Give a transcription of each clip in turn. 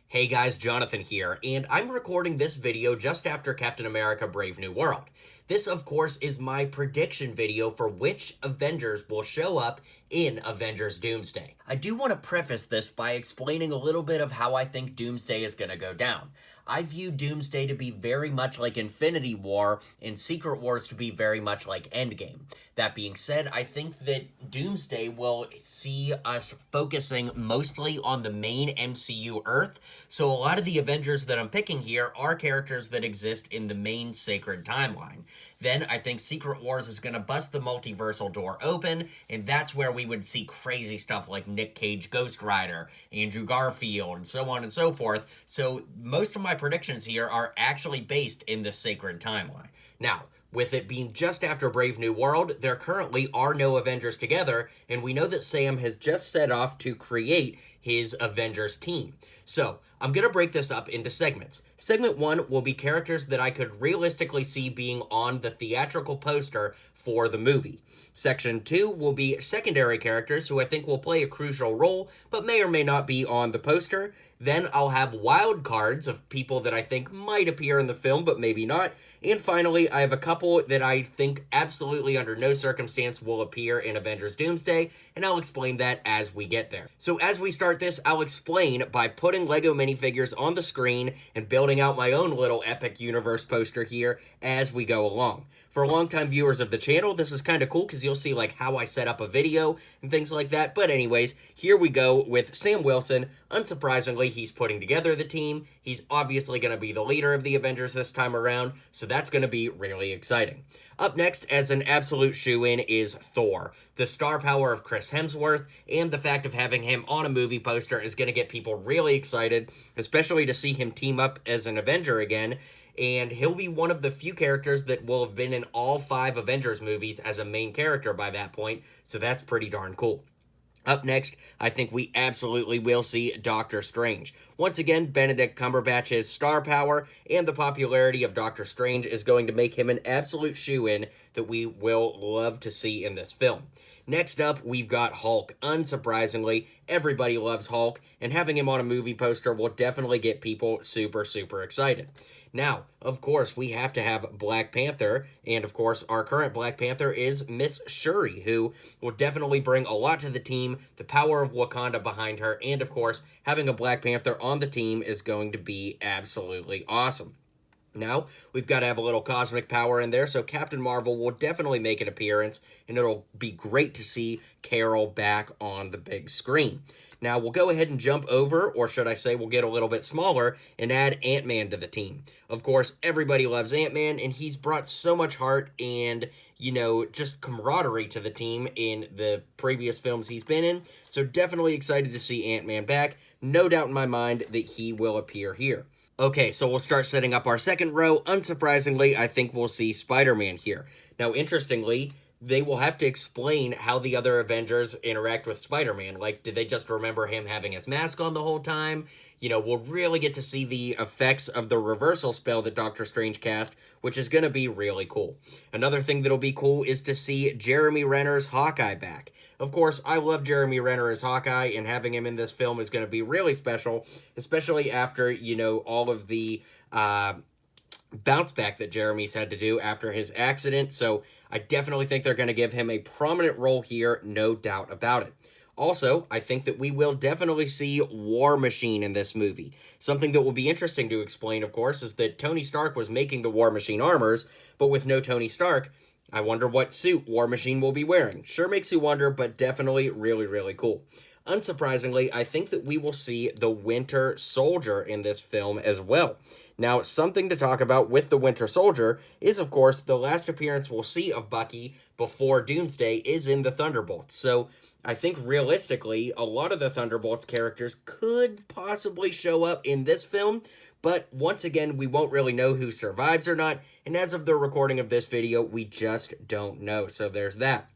Hey guys, Jonathan here, and I'm recording this video just after Captain America Brave New World. This, of course, is my prediction video for which Avengers will show up in Avengers Doomsday. I do want to preface this by explaining a little bit of how I think Doomsday is going to go down. I view Doomsday to be very much like Infinity War and Secret Wars to be very much like Endgame. That being said, I think that Doomsday will see us focusing mostly on the main MCU Earth, so a lot of the Avengers that I'm picking here are characters that exist in the main sacred timeline. Then I think Secret Wars is going to bust the multiversal door open, and that's where we would see crazy stuff like Nick Cage Ghost Rider, Andrew Garfield, and so on and so forth. So most of my predictions here are actually based in the sacred timeline. Now, with it being just after Brave New World, there currently are no Avengers together, and we know that Sam has just set off to create his Avengers team. So, I'm going to break this up into segments. Segment 1 will be characters that I could realistically see being on the theatrical poster for the movie. Section 2 will be secondary characters who I think will play a crucial role, but may or may not be on the poster. Then I'll have wild cards of people that I think might appear in the film, but maybe not. And finally, I have a couple that I think absolutely under no circumstance will appear in Avengers Doomsday, and I'll explain that as we get there. So as we start this, I'll explain by putting Lego minifigures on the screen and building out my own little epic universe poster here as we go along. For longtime viewers of the channel, this is kind of cool because you'll see like how I set up a video and things like that. But anyways, here we go with Sam Wilson. Unsurprisingly, he's putting together the team. He's obviously going to be the leader of the Avengers this time around, so that's going to be really exciting. Up next, as an absolute shoo-in, is Thor. The star power of Chris Hemsworth and the fact of having him on a movie poster is going to get people really excited, especially to see him team up as an Avenger again. And he'll be one of the few characters that will have been in all 5 Avengers movies as a main character by that point, so that's pretty darn cool. Up next, I think we absolutely will see Doctor Strange. Once again, Benedict Cumberbatch's star power and the popularity of Doctor Strange is going to make him an absolute shoo-in that we will love to see in this film. Next up, we've got Hulk. Unsurprisingly, everybody loves Hulk, and having him on a movie poster will definitely get people super, super excited. Now, of course, we have to have Black Panther, and of course, our current Black Panther is Miss Shuri, who will definitely bring a lot to the team, the power of Wakanda behind her, and of course, having a Black Panther on the team is going to be absolutely awesome. Now, we've got to have a little cosmic power in there, so Captain Marvel will definitely make an appearance, and it'll be great to see Carol back on the big screen. Now, we'll go ahead and jump over, or should I say we'll get a little bit smaller, and add Ant-Man to the team. Of course, everybody loves Ant-Man, and he's brought so much heart and, just camaraderie to the team in the previous films he's been in, so definitely excited to see Ant-Man back. No doubt in my mind that he will appear here. Okay, so we'll start setting up our second row. Unsurprisingly, I think we'll see Spider-Man here. Now, interestingly, they will have to explain how the other Avengers interact with Spider-Man. Like, did they just remember him having his mask on the whole time? We'll really get to see the effects of the reversal spell that Doctor Strange cast, which is going to be really cool. Another thing that'll be cool is to see Jeremy Renner's Hawkeye back. Of course, I love Jeremy Renner as Hawkeye, and having him in this film is going to be really special, especially after, all of the bounce back that Jeremy's had to do after his accident. So I definitely think they're going to give him a prominent role here, no doubt about it. Also, I think that we will definitely see War Machine in this movie. Something that will be interesting to explain, of course, is that Tony Stark was making the War Machine armors, but with no Tony Stark, I wonder what suit War Machine will be wearing. Sure makes you wonder, but definitely really, really cool. Unsurprisingly, I think that we will see the Winter Soldier in this film as well. Now, something to talk about with the Winter Soldier is, of course, the last appearance we'll see of Bucky before Doomsday is in the Thunderbolts. So I think realistically, a lot of the Thunderbolts characters could possibly show up in this film, but once again, we won't really know who survives or not, and as of the recording of this video, we just don't know, so there's that.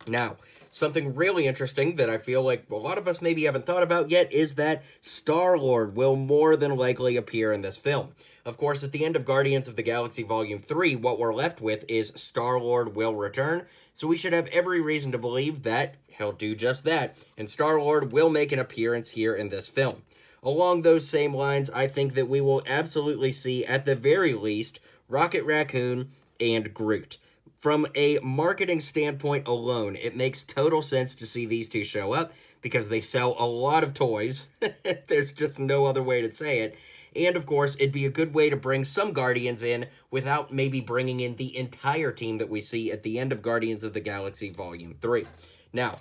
Now, something really interesting that I feel like a lot of us maybe haven't thought about yet is that Star-Lord will more than likely appear in this film. Of course, at the end of Guardians of the Galaxy Volume 3, what we're left with is Star-Lord will return, so we should have every reason to believe that he'll do just that, and Star-Lord will make an appearance here in this film. Along those same lines, I think that we will absolutely see, at the very least, Rocket Raccoon and Groot. From a marketing standpoint alone, it makes total sense to see these two show up because they sell a lot of toys. There's just no other way to say it. And of course, it'd be a good way to bring some Guardians in without maybe bringing in the entire team that we see at the end of Guardians of the Galaxy Volume 3. Now,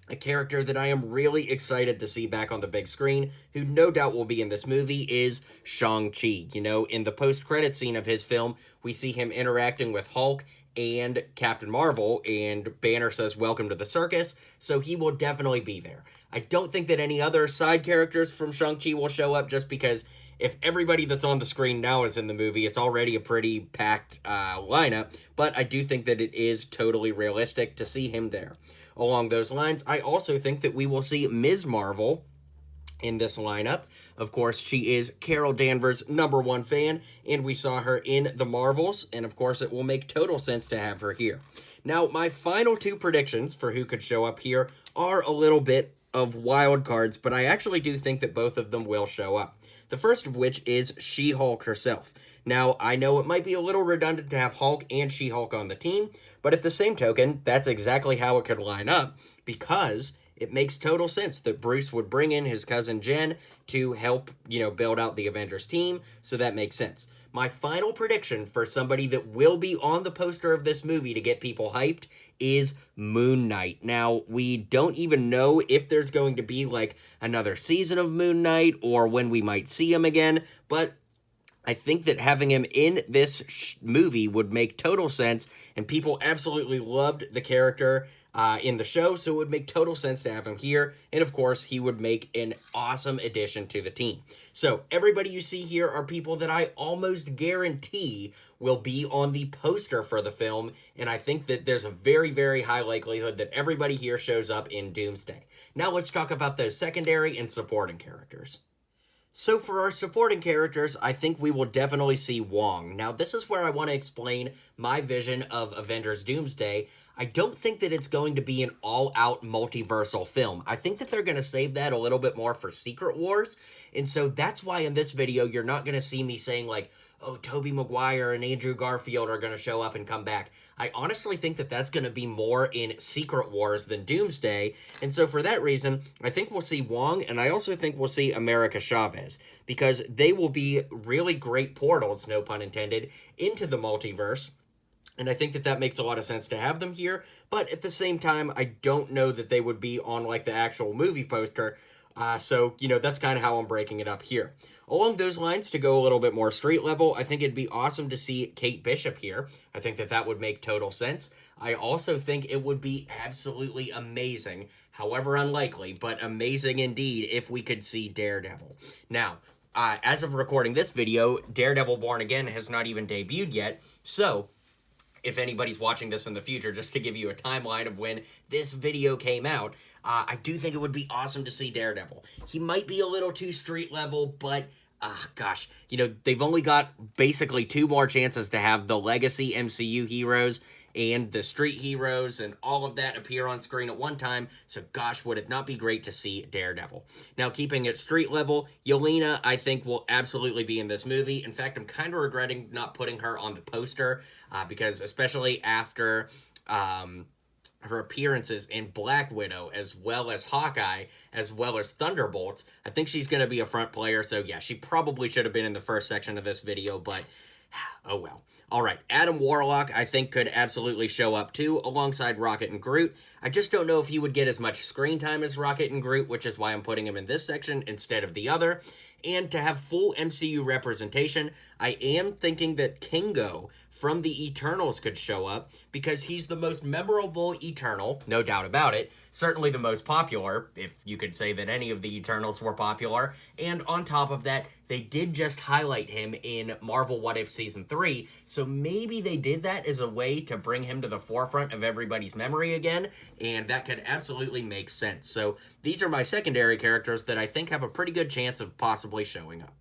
a character that I am really excited to see back on the big screen, who no doubt will be in this movie, is Shang-Chi. You know, in the post-credit scene of his film, we see him interacting with Hulk and Captain Marvel, and Banner says, "Welcome to the circus," so he will definitely be there. I don't think that any other side characters from Shang-Chi will show up, just because if everybody that's on the screen now is in the movie, it's already a pretty packed lineup, but I do think that it is totally realistic to see him there. Along those lines, I also think that we will see Ms. Marvel in this lineup. Of course, she is Carol Danvers' #1 fan, and we saw her in The Marvels, and of course, it will make total sense to have her here. Now, my final two predictions for who could show up here are a little bit of wild cards, but I actually do think that both of them will show up. The first of which is She-Hulk herself. Now, I know it might be a little redundant to have Hulk and She-Hulk on the team, but at the same token, that's exactly how it could line up, because it makes total sense that Bruce would bring in his cousin Jen to help, build out the Avengers team, so that makes sense. My final prediction for somebody that will be on the poster of this movie to get people hyped is Moon Knight. Now, we don't even know if there's going to be, another season of Moon Knight or when we might see him again, but I think that having him in this movie would make total sense, and people absolutely loved the character in the show, so it would make total sense to have him here, and of course, he would make an awesome addition to the team. So, everybody you see here are people that I almost guarantee will be on the poster for the film, and I think that there's a very, very high likelihood that everybody here shows up in Doomsday. Now let's talk about those secondary and supporting characters. So for our supporting characters, I think we will definitely see Wong. Now, this is where I want to explain my vision of Avengers Doomsday. I don't think that it's going to be an all-out multiversal film. I think that they're going to save that a little bit more for Secret Wars. And so that's why in this video, you're not going to see me saying oh, Tobey Maguire and Andrew Garfield are going to show up and come back. I honestly think that that's going to be more in Secret Wars than Doomsday, and so for that reason, I think we'll see Wong, and I also think we'll see America Chavez, because they will be really great portals, no pun intended, into the multiverse, and I think that that makes a lot of sense to have them here, but at the same time, I don't know that they would be on, the actual movie poster, so, that's kind of how I'm breaking it up here. Along those lines, to go a little bit more street level, I think it'd be awesome to see Kate Bishop here. I think that that would make total sense. I also think it would be absolutely amazing, however unlikely, but amazing indeed, if we could see Daredevil. Now, as of recording this video, Daredevil Born Again has not even debuted yet, so if anybody's watching this in the future, just to give you a timeline of when this video came out, I do think it would be awesome to see Daredevil. He might be a little too street level, but gosh, they've only got basically 2 more chances to have the legacy MCU heroes and the street heroes and all of that appear on screen at one time, so gosh, would it not be great to see Daredevil. Now, keeping it street level, Yelena, I think, will absolutely be in this movie. In fact, I'm kind of regretting not putting her on the poster, because especially after her appearances in Black Widow, as well as Hawkeye, as well as Thunderbolts, I think she's going to be a front player, so yeah, she probably should have been in the first section of this video, but oh well. All right, Adam Warlock, I think, could absolutely show up too, alongside Rocket and Groot. I just don't know if he would get as much screen time as Rocket and Groot, which is why I'm putting him in this section instead of the other. And to have full MCU representation, I am thinking that Kingo from the Eternals could show up, because he's the most memorable Eternal, no doubt about it, certainly the most popular, if you could say that any of the Eternals were popular, and on top of that, they did just highlight him in Marvel What If Season 3, so maybe they did that as a way to bring him to the forefront of everybody's memory again, and that could absolutely make sense. So these are my secondary characters that I think have a pretty good chance of possibly showing up.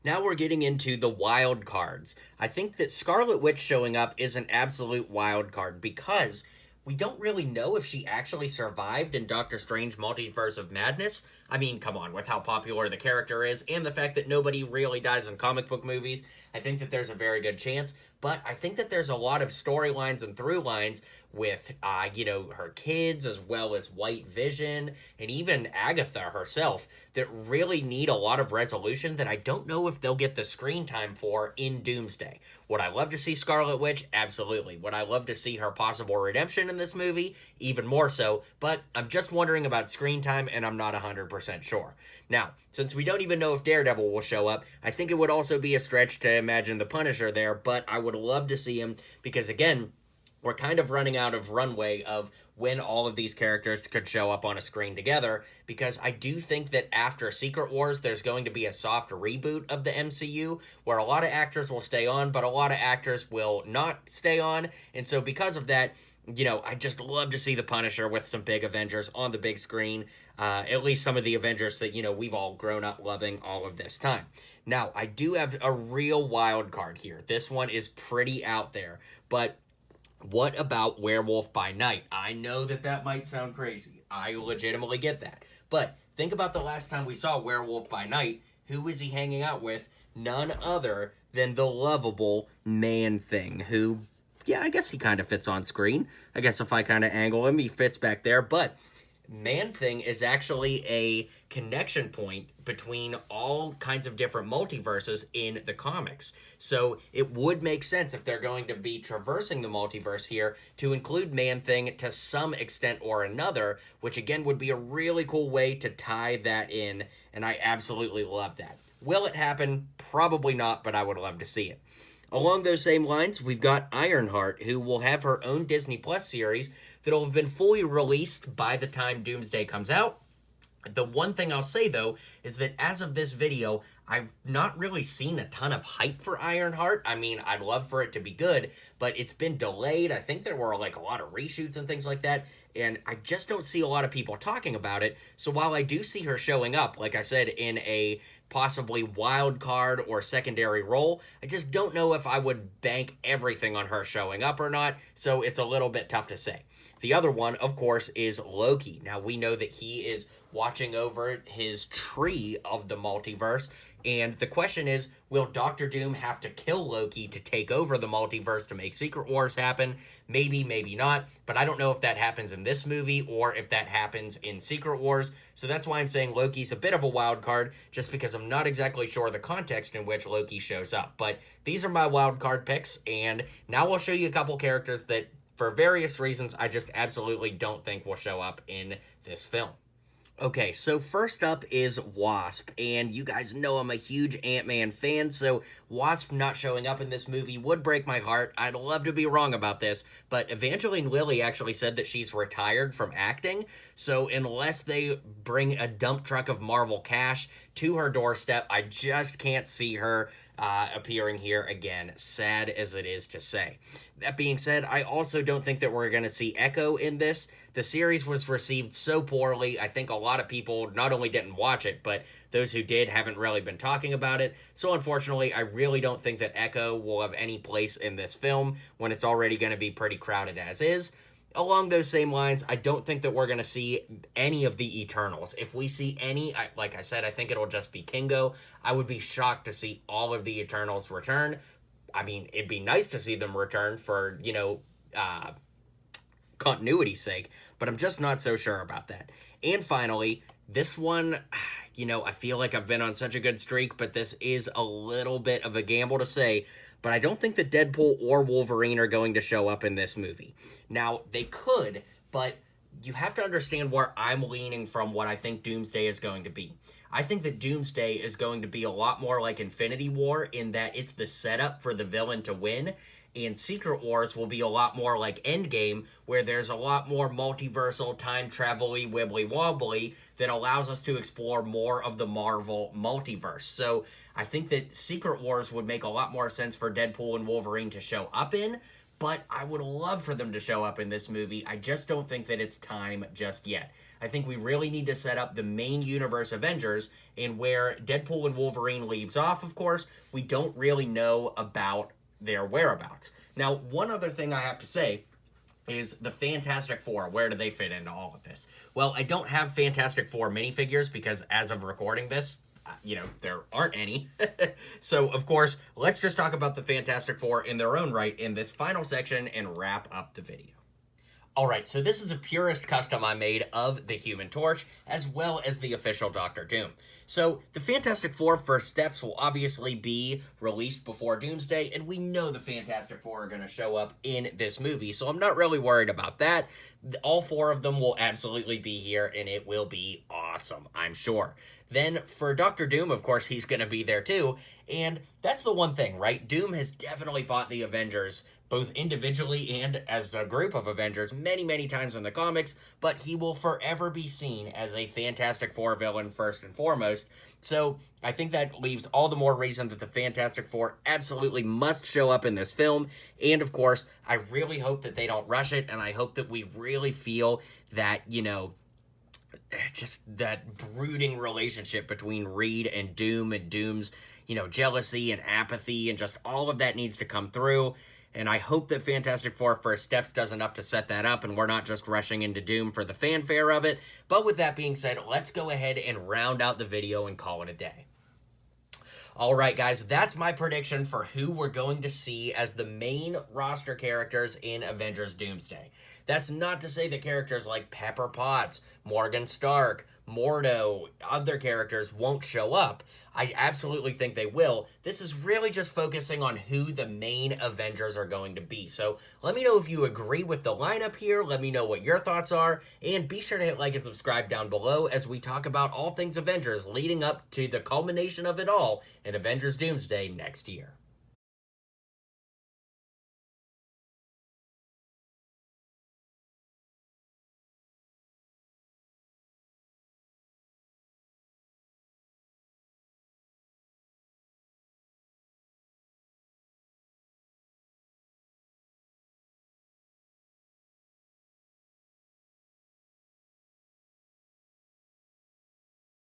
Now we're getting into the wild cards. I think that Scarlet Witch showing up is an absolute wild card, because we don't really know if she actually survived in Doctor Strange Multiverse of Madness. I mean, come on, with how popular the character is and the fact that nobody really dies in comic book movies, I think that there's a very good chance. But I think that there's a lot of storylines and through lines with, her kids as well as White Vision and even Agatha herself that really need a lot of resolution that I don't know if they'll get the screen time for in Doomsday. Would I love to see Scarlet Witch? Absolutely. Would I love to see her possible redemption in this movie? Even more so. But I'm just wondering about screen time and I'm not 100% sure. Now, since we don't even know if Daredevil will show up, I think it would also be a stretch to imagine the Punisher there, but I would love to see him because, again, we're kind of running out of runway of when all of these characters could show up on a screen together, because I do think that after Secret Wars, there's going to be a soft reboot of the MCU, where a lot of actors will stay on, but a lot of actors will not stay on, and so because of that, I just love to see the Punisher with some big Avengers on the big screen, at least some of the Avengers that, we've all grown up loving all of this time. Now, I do have a real wild card here. This one is pretty out there, but what about Werewolf by Night? I know that might sound crazy. I legitimately get that. But think about the last time we saw Werewolf by Night. Who was he hanging out with? None other than the lovable Man-Thing, who, yeah, I guess he kind of fits on screen. I guess if I kind of angle him, he fits back there. But Man-Thing is actually a connection point between all kinds of different multiverses in the comics. So it would make sense if they're going to be traversing the multiverse here to include Man-Thing to some extent or another, which again would be a really cool way to tie that in, and I absolutely love that. Will it happen? Probably not, but I would love to see it. Along those same lines, we've got Ironheart, who will have her own Disney Plus series that'll have been fully released by the time Doomsday comes out. The one thing I'll say, though, is that as of this video, I've not really seen a ton of hype for Ironheart. I mean, I'd love for it to be good, but it's been delayed. I think there were, a lot of reshoots and things like that, and I just don't see a lot of people talking about it. So while I do see her showing up, like I said, in a possibly wild card or secondary role, I just don't know if I would bank everything on her showing up or not, so it's a little bit tough to say. The other one, of course, is Loki. Now, we know that he is watching over his tree of the multiverse, and the question is, will Doctor Doom have to kill Loki to take over the multiverse to make Secret Wars happen? Maybe, maybe not, but I don't know if that happens in this movie or if that happens in Secret Wars, so that's why I'm saying Loki's a bit of a wild card, just because I'm not exactly sure the context in which Loki shows up. But these are my wild card picks, and now I'll show you a couple characters that, for various reasons, I just absolutely don't think will show up in this film. Okay, so first up is Wasp, and you guys know I'm a huge Ant-Man fan, so Wasp not showing up in this movie would break my heart. I'd love to be wrong about this, but Evangeline Lilly actually said that she's retired from acting, so unless they bring a dump truck of Marvel cash to her doorstep, I just can't see her appearing here again, sad as it is to say. That being said, I also don't think that we're going to see Echo in this. The series was received so poorly, I think a lot of people not only didn't watch it, but those who did haven't really been talking about it. So unfortunately, I really don't think that Echo will have any place in this film when it's already going to be pretty crowded as is. Along those same lines, I don't think that we're going to see any of the Eternals. If we see any, like I said, I think it'll just be Kingo. I would be shocked to see all of the Eternals return. I mean, it'd be nice to see them return for, continuity's sake, but I'm just not so sure about that. And finally, this one, I feel like I've been on such a good streak, but this is a little bit of a gamble to say, but I don't think that Deadpool or Wolverine are going to show up in this movie. Now, they could, but you have to understand where I'm leaning from what I think Doomsday is going to be. I think that Doomsday is going to be a lot more like Infinity War in that it's the setup for the villain to win, and Secret Wars will be a lot more like Endgame, where there's a lot more multiversal, time-travel-y, wibbly-wobbly that allows us to explore more of the Marvel multiverse. So I think that Secret Wars would make a lot more sense for Deadpool and Wolverine to show up in, but I would love for them to show up in this movie. I just don't think that it's time just yet. I think we really need to set up the main universe Avengers, and where Deadpool and Wolverine leaves off, of course, we don't really know about their whereabouts. Now, one other thing I have to say, is the Fantastic Four. Where do they fit into all of this? Well, I don't have Fantastic Four minifigures because as of recording this, there aren't any. So, of course, let's just talk about the Fantastic Four in their own right in this final section and wrap up the video. Alright, so this is a purist custom I made of the Human Torch, as well as the official Doctor Doom. So, the Fantastic Four first steps will obviously be released before Doomsday, and we know the Fantastic Four are going to show up in this movie, so I'm not really worried about that. All four of them will absolutely be here, and it will be awesome, I'm sure. Then, for Doctor Doom, of course, he's going to be there too, and that's the one thing, right? Doom has definitely fought the Avengers, both individually and as a group of Avengers, many, many times in the comics, but he will forever be seen as a Fantastic Four villain first and foremost, so I think that leaves all the more reason that the Fantastic Four absolutely must show up in this film, and of course, I really hope that they don't rush it, and I hope that we really feel that, just that brooding relationship between Reed and Doom and Doom's, jealousy and apathy and just all of that needs to come through. And I hope that Fantastic Four First Steps does enough to set that up and we're not just rushing into Doom for the fanfare of it. But with that being said, let's go ahead and round out the video and call it a day. Alright guys, that's my prediction for who we're going to see as the main roster characters in Avengers Doomsday. That's not to say that characters like Pepper Potts, Morgan Stark, Mordo, other characters won't show up. I absolutely think they will. This is really just focusing on who the main Avengers are going to be. So let me know if you agree with the lineup here. Let me know what your thoughts are. And be sure to hit like and subscribe down below as we talk about all things Avengers leading up to the culmination of it all in Avengers Doomsday next year.